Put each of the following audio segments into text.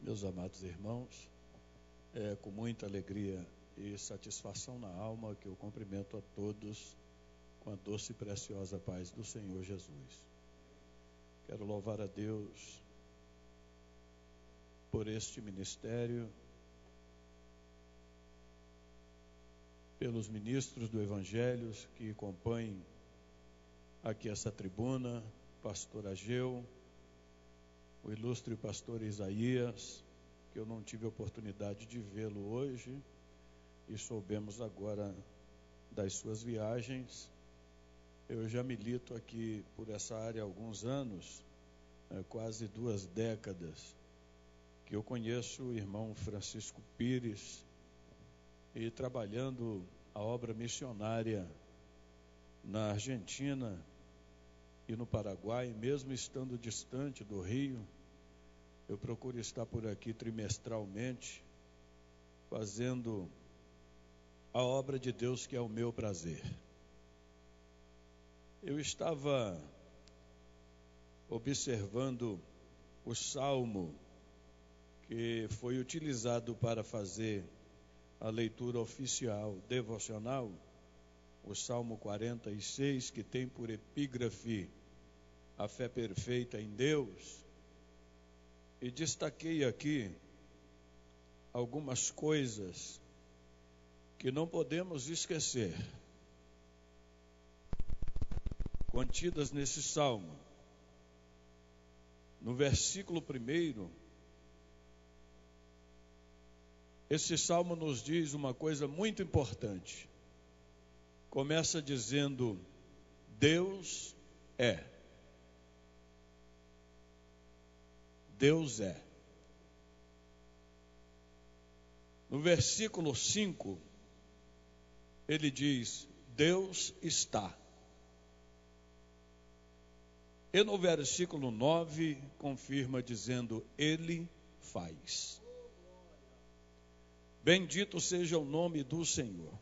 Meus amados irmãos, é com muita alegria e satisfação na alma que eu cumprimento a todos com a doce e preciosa paz do Senhor Jesus. Quero louvar a Deus por este ministério, pelos ministros do Evangelho que compõem aqui essa tribuna, pastor Ageu, o ilustre pastor Isaías, que eu não tive a oportunidade de vê-lo hoje, e soubemos agora das suas viagens. Eu já milito aqui por essa área há alguns anos, quase 2 décadas, que eu conheço o irmão Francisco Pires, e trabalhando a obra missionária na Argentina e no Paraguai, mesmo estando distante do Rio, eu procuro estar por aqui trimestralmente, fazendo a obra de Deus que é o meu prazer. Eu estava observando o salmo que foi utilizado para fazer a leitura oficial devocional, o Salmo 46, que tem por epígrafe a fé perfeita em Deus, e destaquei aqui algumas coisas que não podemos esquecer, contidas nesse salmo. No versículo 1, esse salmo nos diz uma coisa muito importante. Começa dizendo: Deus é. Deus é. No versículo 5, ele diz: Deus está. E no versículo 9, confirma dizendo: Ele faz. Bendito seja o nome do Senhor.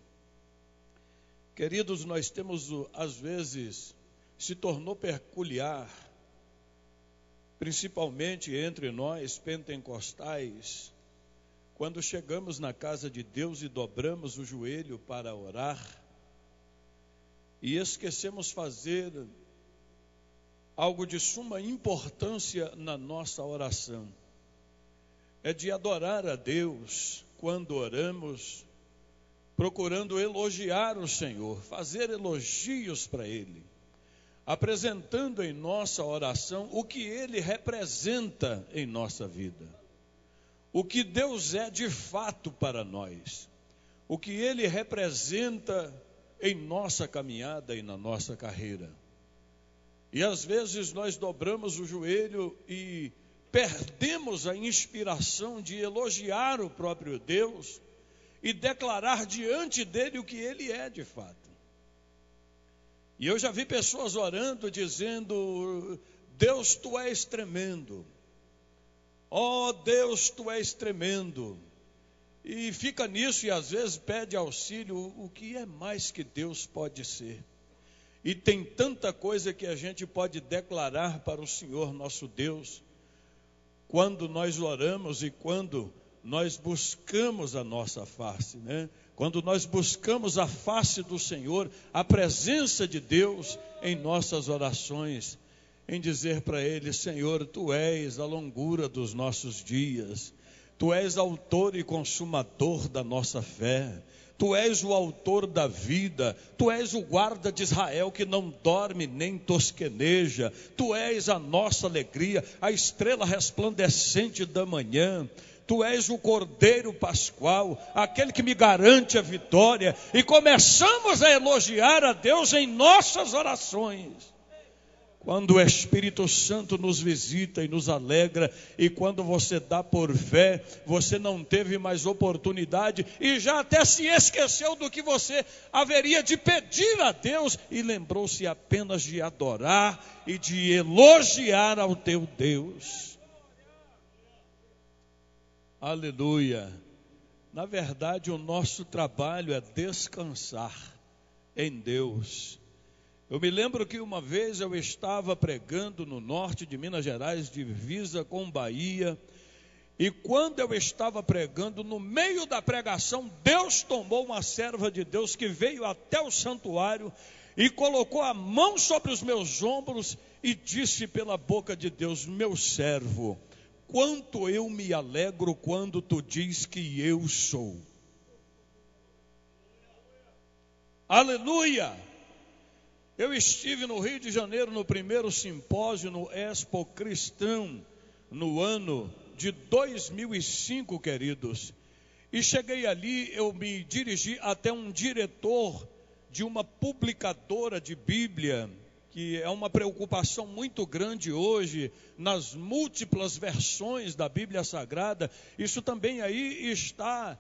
Queridos, nós temos, às vezes, se tornou peculiar, principalmente entre nós pentecostais, quando chegamos na casa de Deus e dobramos o joelho para orar, e esquecemos fazer algo de suma importância na nossa oração. É de adorar a Deus quando oramos, procurando elogiar o Senhor, fazer elogios para Ele, apresentando em nossa oração o que Ele representa em nossa vida, o que Deus é de fato para nós, o que Ele representa em nossa caminhada e na nossa carreira. E às vezes nós dobramos o joelho e perdemos a inspiração de elogiar o próprio Deus e declarar diante dele o que ele é de fato. E eu já vi pessoas orando dizendo: Deus, tu és tremendo. Oh Deus, tu és tremendo. E fica nisso e às vezes pede auxílio. O que é mais que Deus pode ser? E tem tanta coisa que a gente pode declarar para o Senhor nosso Deus, quando nós oramos e quando nós buscamos a nossa face, né? Quando nós buscamos a face do Senhor, a presença de Deus em nossas orações, em dizer para Ele: Senhor, Tu és a longura dos nossos dias, Tu és autor e consumador da nossa fé, Tu és o autor da vida, Tu és o guarda de Israel que não dorme nem tosqueneja, Tu és a nossa alegria, a estrela resplandecente da manhã, Tu és o Cordeiro Pascual, aquele que me garante a vitória. E começamos a elogiar a Deus em nossas orações, quando o Espírito Santo nos visita e nos alegra, e quando você dá por fé, você não teve mais oportunidade e já até se esqueceu do que você haveria de pedir a Deus e lembrou-se apenas de adorar e de elogiar ao teu Deus. Aleluia! Na verdade, o nosso trabalho é descansar em Deus. Eu me lembro que uma vez eu estava pregando no norte de Minas Gerais, divisa com Bahia, E quando eu estava pregando, no meio da pregação, Deus tomou uma serva de Deus que veio até o santuário e colocou a mão sobre os meus ombros e disse pela boca de Deus: meu servo, quanto eu me alegro quando tu diz que eu sou. Aleluia! Eu estive no Rio de Janeiro no primeiro simpósio no Expo Cristão, no ano de 2005, queridos. E cheguei ali, eu me dirigi até um diretor de uma publicadora de Bíblia, que é uma preocupação muito grande hoje, nas múltiplas versões da Bíblia Sagrada. Isso também aí está,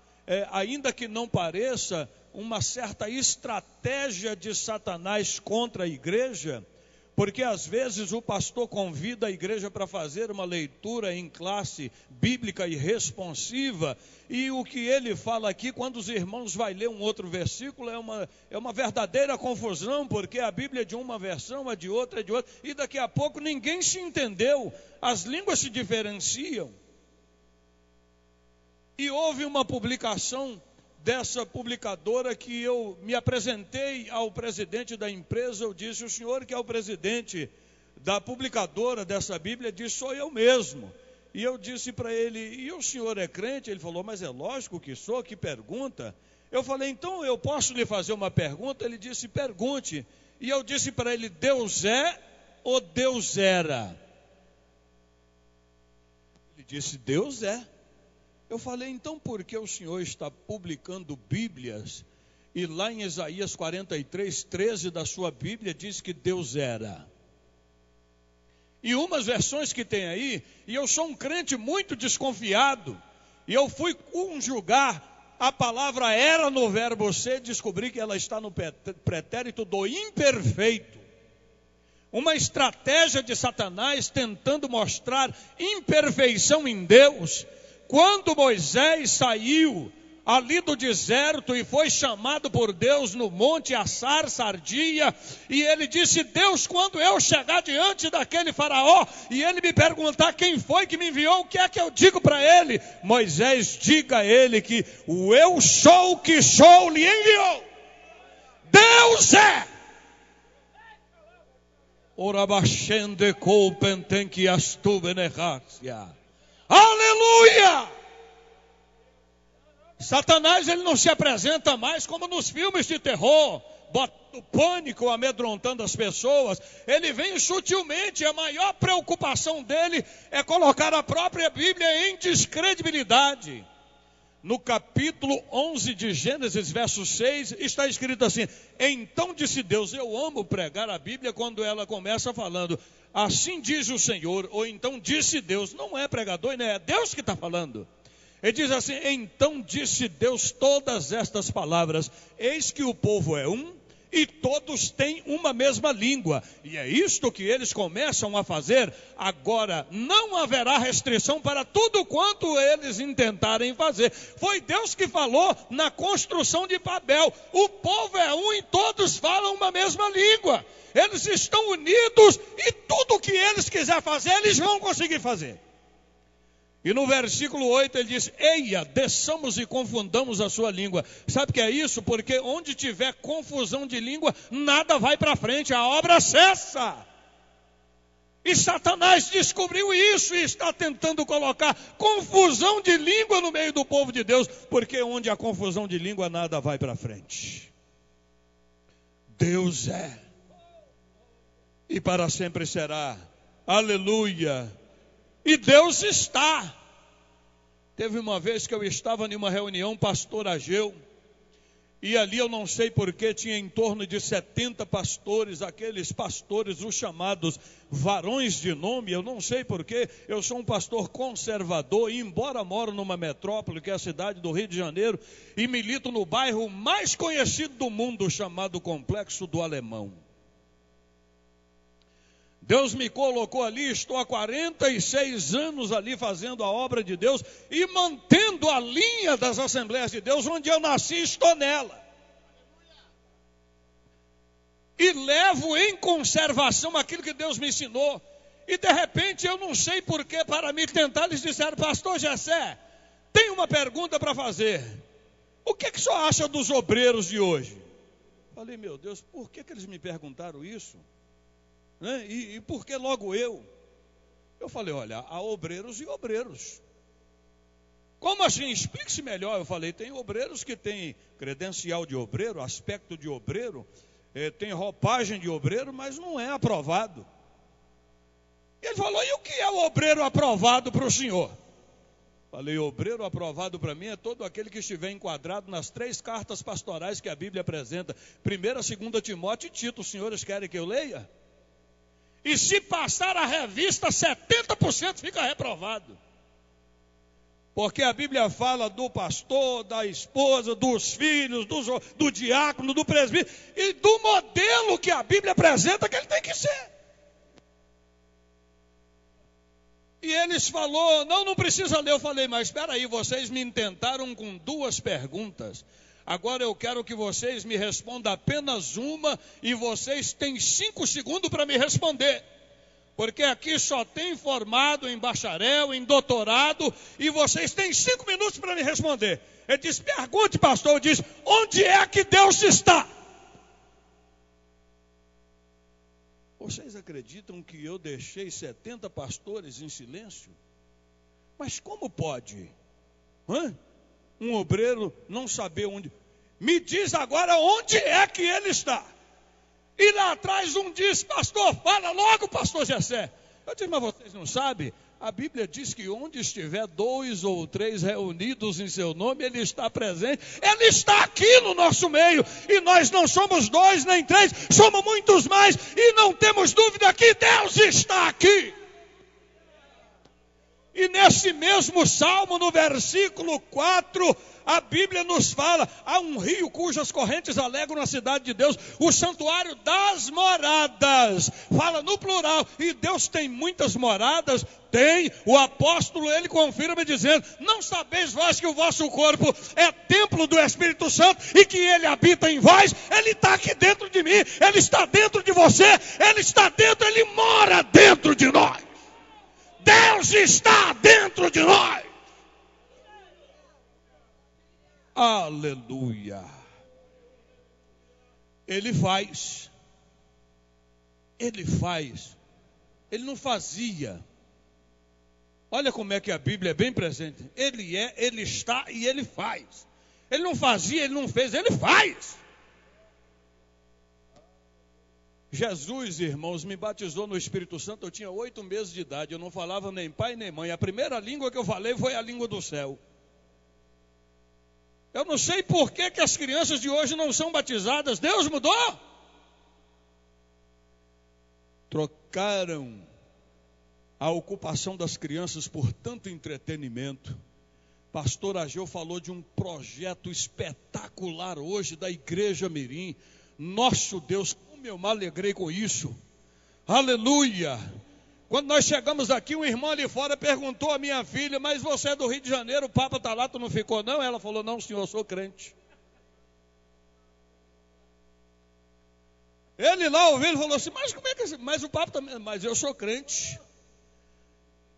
ainda que não pareça, uma certa estratégia de Satanás contra a igreja, porque às vezes o pastor convida a igreja para fazer uma leitura em classe bíblica e responsiva, e o que ele fala aqui, quando os irmãos vão ler um outro versículo, é uma verdadeira confusão, porque a Bíblia é de uma versão, é de outra, e daqui a pouco ninguém se entendeu, as línguas se diferenciam. E houve uma publicação dessa publicadora que eu me apresentei ao presidente da empresa. Eu disse: o senhor que é o presidente da publicadora dessa Bíblia? Disse: sou eu mesmo. E eu disse para ele: e o senhor é crente? Ele falou: mas é lógico que sou, que pergunta. Eu falei: então eu posso lhe fazer uma pergunta? Ele disse: pergunte. E eu disse para ele: Deus é ou Deus era? Ele disse: Deus é. Eu falei: então por que o senhor está publicando Bíblias e lá em Isaías 43:13 da sua Bíblia diz que Deus era? E umas versões que tem aí, e eu sou um crente muito desconfiado, e eu fui conjugar a palavra era no verbo ser, descobri que ela está no pretérito do imperfeito. Uma estratégia de Satanás tentando mostrar imperfeição em Deus. Quando Moisés saiu ali do deserto e foi chamado por Deus no monte, a sarça ardia, e ele disse: Deus, quando eu chegar diante daquele faraó e ele me perguntar quem foi que me enviou, o que é que eu digo para ele? Moisés, diga a ele que o eu sou que sou lhe enviou. Deus é. Orabashende kolpenten que astubenehasia. Aleluia! Satanás, ele não se apresenta mais como nos filmes de terror, bota o pânico, amedrontando as pessoas. Ele vem sutilmente. A maior preocupação dele é colocar a própria Bíblia em descredibilidade. No capítulo 11 de Gênesis, verso 6, está escrito assim: então disse Deus. Eu amo pregar a Bíblia quando ela começa falando: assim diz o Senhor, ou então disse Deus. Não é pregador, não é Deus que está falando. Ele diz assim: então disse Deus todas estas palavras: eis que o povo é um, e todos têm uma mesma língua. E é isto que eles começam a fazer. Agora não haverá restrição para tudo quanto eles intentarem fazer. Foi Deus que falou na construção de Babel: o povo é um e todos falam uma mesma língua. Eles estão unidos e tudo que eles quiserem fazer, eles vão conseguir fazer. E no versículo 8 ele diz: eia, desçamos e confundamos a sua língua. Sabe o que é isso? Porque onde tiver confusão de língua, nada vai para frente, a obra cessa. E Satanás descobriu isso e está tentando colocar confusão de língua no meio do povo de Deus, porque onde há confusão de língua, nada vai para frente. Deus é, e para sempre será. Aleluia. E Deus está. Teve uma vez que eu estava em uma reunião, pastor Ageu, e ali eu não sei porquê, tinha em torno de 70 pastores, aqueles pastores, os chamados varões de nome. Eu não sei porquê, eu sou um pastor conservador, e embora moro numa metrópole, que é a cidade do Rio de Janeiro, e milito no bairro mais conhecido do mundo, chamado Complexo do Alemão. Deus me colocou ali, estou há 46 anos ali fazendo a obra de Deus e mantendo a linha das Assembleias de Deus, onde eu nasci, estou nela. E levo em conservação aquilo que Deus me ensinou. E de repente, eu não sei porquê, para me tentar, eles disseram: pastor Jessé, tem uma pergunta para fazer. O que o senhor acha dos obreiros de hoje? Falei: meu Deus, por que eles me perguntaram isso? Né? E por que logo eu? Eu falei: olha, há obreiros e obreiros. Como assim? Explique-se melhor. Eu falei: tem obreiros que têm credencial de obreiro, aspecto de obreiro, tem roupagem de obreiro, mas não é aprovado. Ele falou: e o que é o obreiro aprovado para o senhor? Falei: obreiro aprovado para mim é todo aquele que estiver enquadrado nas 3 cartas pastorais que a Bíblia apresenta, 1ª, 2ª Timóteo e Tito. Os senhores querem que eu leia? E se passar a revista, 70% fica reprovado. Porque a Bíblia fala do pastor, da esposa, dos filhos, do diácono, do presbítero, e do modelo que a Bíblia apresenta que ele tem que ser. E eles falaram: não precisa ler. Eu falei: mas espera aí, vocês me intentaram com 2 perguntas. Agora eu quero que vocês me respondam apenas uma, e vocês têm 5 segundos para me responder. Porque aqui só tem formado em bacharel, em doutorado, e vocês têm 5 minutos para me responder. Ele disse: pergunte, pastor. Eu disse: onde é que Deus está? Vocês acreditam que eu deixei 70 pastores em silêncio? Mas como pode? Um obreiro não saber onde... Me diz agora onde é que ele está. E lá atrás um diz: pastor, fala logo, pastor Jessé. Eu disse: mas vocês não sabem? A Bíblia diz que onde estiver 2 ou 3 reunidos em seu nome, ele está presente. Ele está aqui no nosso meio. E nós não somos 2 nem 3, somos muitos mais. E não temos dúvida que Deus está aqui. E nesse mesmo salmo, no versículo 4, a Bíblia nos fala: há um rio cujas correntes alegram a cidade de Deus, o santuário das moradas. Fala no plural. E Deus tem muitas moradas? Tem. O apóstolo, ele confirma dizendo: não sabeis vós que o vosso corpo é templo do Espírito Santo e que ele habita em vós? Ele está aqui dentro de mim, ele está dentro de você, ele está dentro, ele mora dentro de nós. Deus está dentro de nós. Aleluia. Ele faz. Ele faz. Ele não fazia. Olha como é que a Bíblia é bem presente. Ele é, ele está e ele faz. Ele não fazia, ele não fez, ele faz. Jesus, irmãos, me batizou no Espírito Santo. Eu tinha 8 meses de idade. Eu não falava nem pai nem mãe. A primeira língua que eu falei foi a língua do céu. Eu não sei por que as crianças de hoje não são batizadas. Deus mudou. Trocaram a ocupação das crianças por tanto entretenimento. Pastor Ageu falou de um projeto espetacular hoje da Igreja Mirim. Nosso Deus, como eu me alegrei com isso. Aleluia. Quando nós chegamos aqui, um irmão ali fora perguntou à minha filha: mas você é do Rio de Janeiro, o Papa está lá, tu não ficou não? Ela falou: não, senhor, eu sou crente. Ele lá ouviu, ele falou assim: mas como é que... Mas o Papa também... Mas eu sou crente.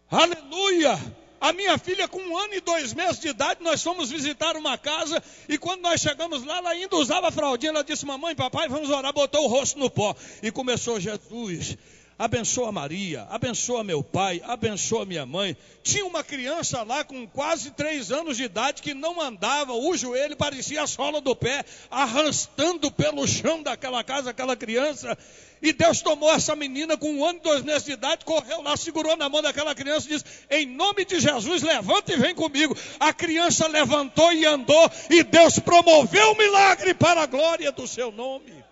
Aleluia. A minha filha, com 1 ano e 2 meses de idade, nós fomos visitar uma casa, e quando nós chegamos lá, ela ainda usava fraldinha. Ela disse: mamãe, papai, vamos orar. Botou o rosto no pó e começou: Jesus, abençoa Maria, abençoa meu pai, abençoa minha mãe. Tinha uma criança lá com quase 3 anos de idade que não andava, o joelho parecia a sola do pé, arrastando pelo chão daquela casa, aquela criança. E Deus tomou essa menina com 1 ano e 2 meses de idade, correu lá, segurou na mão daquela criança e disse: em nome de Jesus, levanta e vem comigo. A criança levantou e andou, e Deus promoveu o milagre para a glória do seu nome.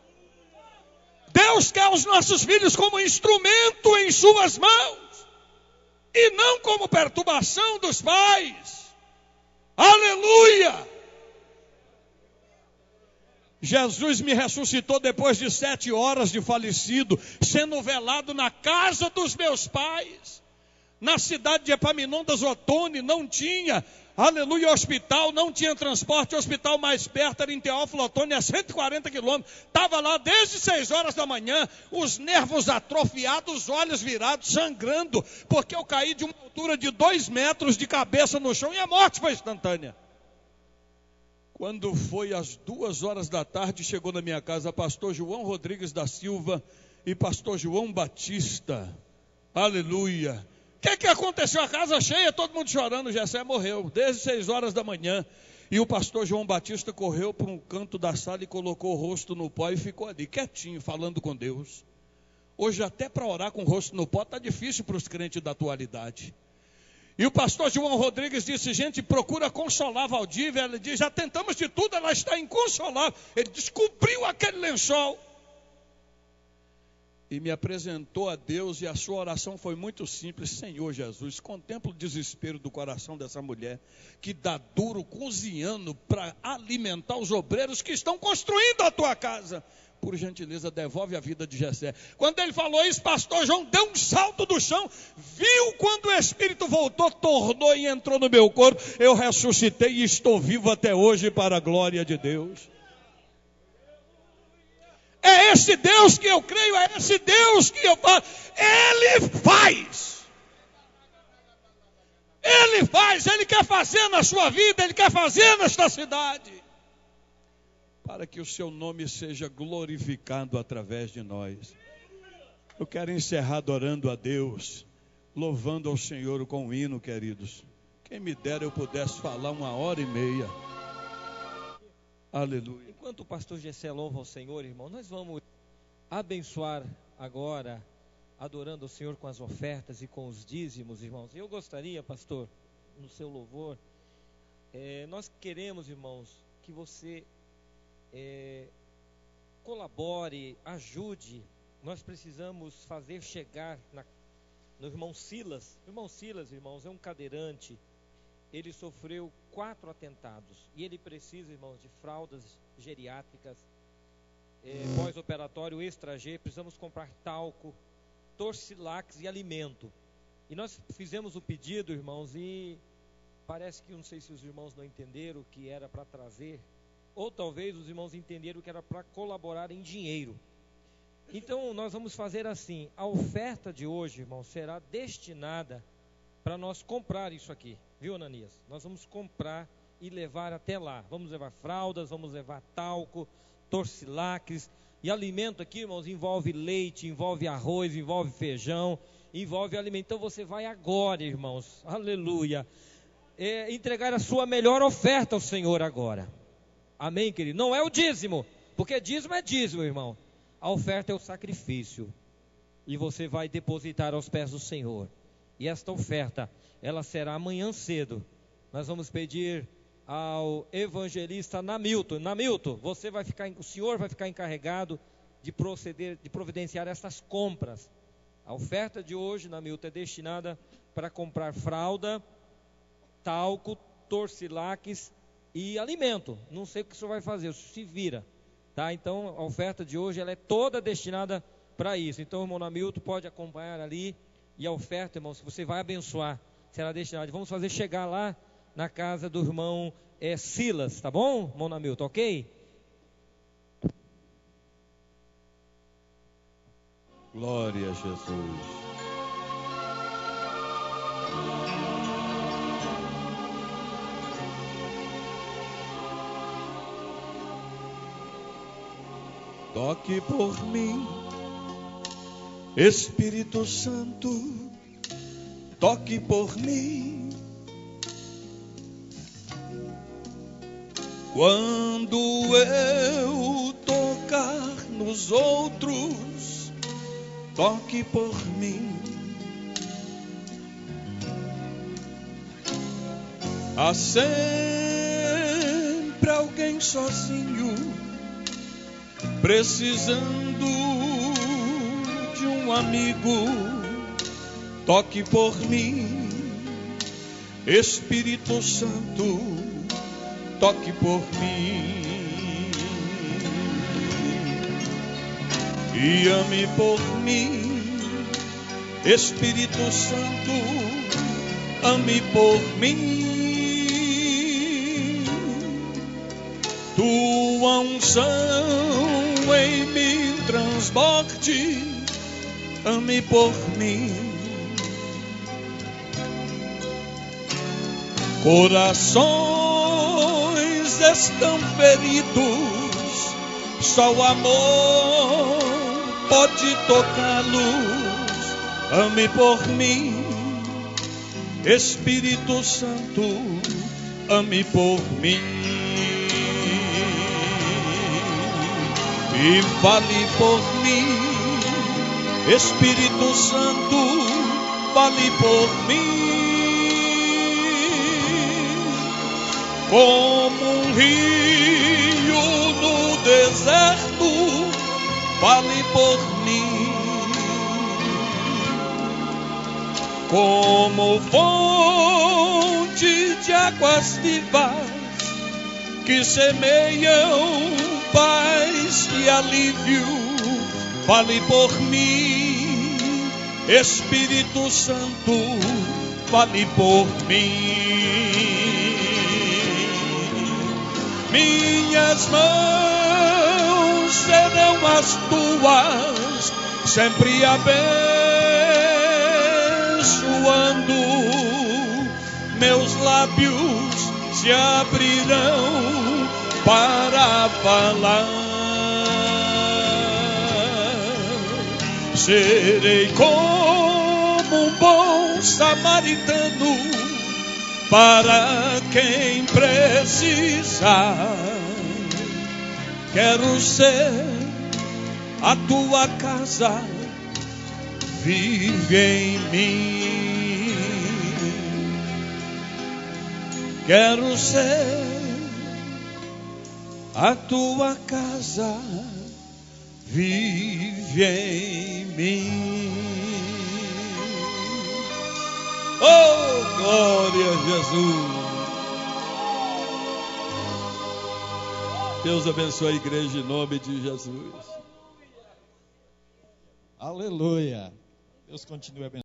Deus quer os nossos filhos como instrumento em suas mãos, e não como perturbação dos pais. Aleluia! Jesus me ressuscitou depois de 7 horas de falecido, sendo velado na casa dos meus pais. Na cidade de Epaminondas, Otone, não tinha, aleluia, hospital, não tinha transporte. O hospital mais perto era em Teófilo Otoni, a 140 quilômetros. Estava lá desde 6 horas da manhã, os nervos atrofiados, os olhos virados, sangrando, porque eu caí de uma altura de 2 metros de cabeça no chão e a morte foi instantânea. Quando foi às 2 horas da tarde, chegou na minha casa pastor João Rodrigues da Silva e pastor João Batista. Aleluia. O que aconteceu? A casa cheia, todo mundo chorando. Jessé morreu desde 6 horas da manhã. E o pastor João Batista correu para um canto da sala e colocou o rosto no pó e ficou ali, quietinho, falando com Deus. Hoje até para orar com o rosto no pó está difícil para os crentes da atualidade. E o pastor João Rodrigues disse: gente, procura consolar Valdívia. Ele diz: já tentamos de tudo, ela está inconsolável. Ele descobriu aquele lençol e me apresentou a Deus, e a sua oração foi muito simples: Senhor Jesus, contempla o desespero do coração dessa mulher, que dá duro cozinhando para alimentar os obreiros que estão construindo a tua casa. Por gentileza, devolve a vida de Jessé. Quando ele falou isso, pastor João deu um salto do chão, viu quando o Espírito voltou, tornou e entrou no meu corpo. Eu ressuscitei e estou vivo até hoje para a glória de Deus. É esse Deus que eu creio, é esse Deus que eu falo. Ele faz. Ele faz, Ele quer fazer na sua vida, Ele quer fazer nesta cidade, para que o seu nome seja glorificado através de nós. Eu quero encerrar adorando a Deus, louvando ao Senhor com um hino, queridos. Quem me dera eu pudesse falar 1h30. Aleluia. Enquanto o pastor Jessé louva ao Senhor, irmão, nós vamos abençoar agora, adorando ao Senhor com as ofertas e com os dízimos, irmãos. Eu gostaria, pastor, no seu louvor, nós queremos, irmãos, que você colabore, ajude. Nós precisamos fazer chegar no irmão Silas. O irmão Silas, irmãos, é um cadeirante. Ele sofreu 4 atentados e ele precisa, irmãos, de fraldas geriátricas, pós-operatório extra G. Precisamos comprar talco, Torcilax e alimento. E nós fizemos o pedido, irmãos, e parece que, não sei se os irmãos não entenderam o que era para trazer, ou talvez os irmãos entenderam que era para colaborar em dinheiro. Então nós vamos fazer assim: a oferta de hoje, irmãos, será destinada para nós comprar isso aqui, viu, Ananias? Nós vamos comprar e levar até lá. Vamos levar fraldas, vamos levar talco, Torcilax e alimento aqui, irmãos, envolve leite, envolve arroz, envolve feijão, envolve alimento. Então você vai agora, irmãos, aleluia, entregar a sua melhor oferta ao Senhor agora. Amém, querido? Não é o dízimo, porque dízimo é dízimo, irmão. A oferta é o sacrifício, e você vai depositar aos pés do Senhor. E esta oferta, ela será amanhã cedo. Nós vamos pedir ao evangelista Namilton: Namilton, o senhor vai ficar encarregado de providenciar essas compras. A oferta de hoje, Namilton, é destinada para comprar fralda, talco, Torcilax e alimento. Não sei o que o senhor vai fazer, se vira, tá? Então a oferta de hoje, ela é toda destinada para isso. Então o irmão Namilton pode acompanhar ali, e a oferta, irmão, se você vai abençoar, será destinada. Vamos fazer chegar lá na casa do irmão Silas, tá bom, irmão Namilton, ok? Glória a Jesus. Toque por mim, Espírito Santo, toque por mim. Quando eu tocar nos outros, toque por mim. Há sempre alguém sozinho, precisando de um amigo. Toque por mim, Espírito Santo, toque por mim e ame por mim, Espírito Santo. ame por mim. Tua unção em mim transborde, ame por mim. Corações estão feridos, só o amor pode tocá-los, ame por mim. Espírito Santo, ame por mim. E fale por mim, Espírito Santo, fale por mim. Como um rio no deserto, fale por mim. Como fonte de águas vivas que semeiam paz e alívio, fale por mim. Espírito Santo, fale por mim. Minhas mãos serão as tuas, sempre abençoando. Meus lábios se abrirão para falar. Serei como um bom samaritano para quem precisar. Quero ser a tua casa, vive em mim. Quero ser a tua casa, vive em mim. Oh, glória a Jesus. Deus abençoe a igreja em nome de Jesus. Aleluia. Deus continue abençoando.